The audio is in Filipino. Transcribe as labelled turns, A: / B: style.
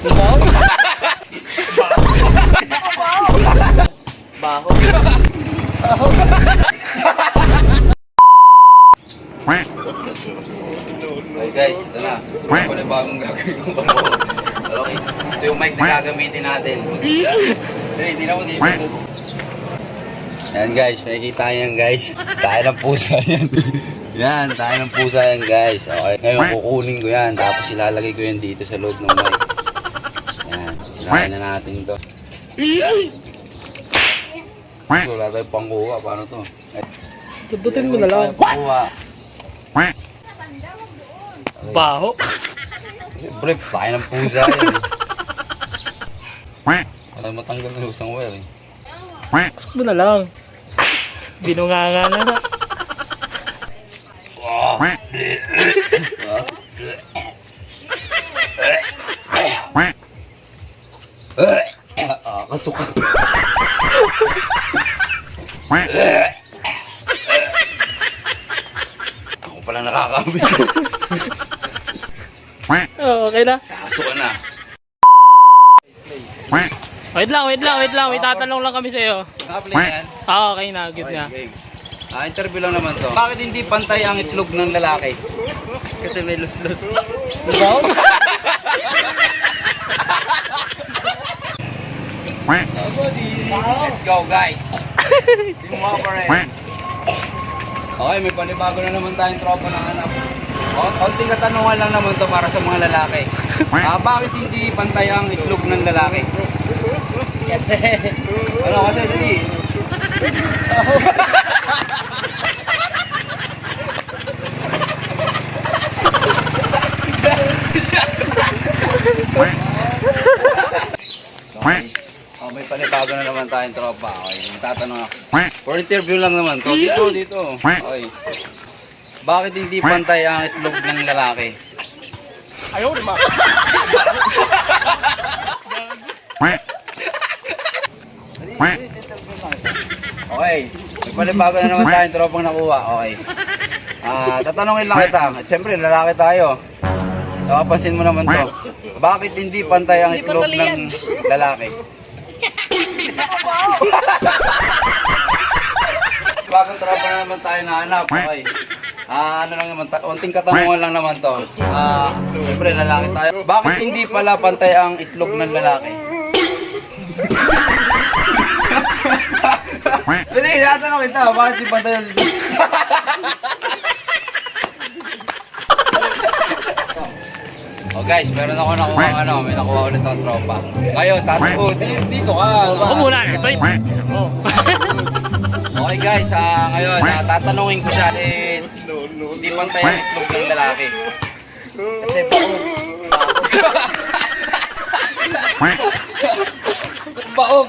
A: Baho.
B: Okay guys, ito na. Ito na bagong gagawin kong bago. Okay, ito yung mic na gagamitin natin. Hindi na ako dito. Yan guys, nakikita nyo yan guys. Tayo ng pusa yan. Yan, tayo ng pusa yan guys. Okay, ngayon kukunin ko yan. Tapos ilalagay ko yan dito sa loob ng mic. Yan, sirahin na natin ito. So, wala tayong pangkuha. Paano to?
A: Tututin mo na lang.
B: Pangkuha.
A: Baho.
B: Siyempre, tayo ng pusa yan. Wala matanggal ng lusang wire eh.
A: Pasok mo na lang. Binunganga na nga.
B: Kasuka. Ako pala nakakabit.
A: Okay na.
B: Kasuka na.
A: Wait lang. May tatanong lang kami sa'yo.
B: Nakaplay yan?
A: Okay na, good na.
B: Okay. Interview lang naman to. Bakit hindi pantay ang itlog ng lalaki?
A: Kasi may luslos.
B: Let's go guys. Team Walker. Okay, may panibago na naman tayong tropa ng hanap. Konting katanungan lang naman to para sa mga lalaki. Bakit hindi pantay ang itlog ng lalaki?
A: Kasi,
B: Ano kasi dali? Oh, may panibago na naman tayong tropa. Okay, tatanong ako. For interview lang naman to. Dito. Okay. Bakit hindi pantay ang itlog ng lalaki?
A: ayaw rin ma.
B: Okay. May panibago na naman tayong tropang nakuha. Okay. Tatanungin lang kita. At syempre, lalaki tayo. Napapansin mo naman to. Bakit hindi pantay ang itlog ng lalaki? Bagong tropa na naman tayo nahanap. Okay. Ano lang naman, unting katanungan lang naman to. Siyempre, lalaki tayo. Bakit hindi pala pantay ang itlog ng lalaki? Dali, tatanong kita. Bakit hindi pantay ang itlog? Oh guys, meron ako nakuha may nakuha ulit ang tropa. Ngayon, dito ka.
A: Ako muna, ito yung...
B: Okay guys, ngayon, tatanungin ko siya hindi pantay ang itlog ng lalaki. Kasi baog. Baog.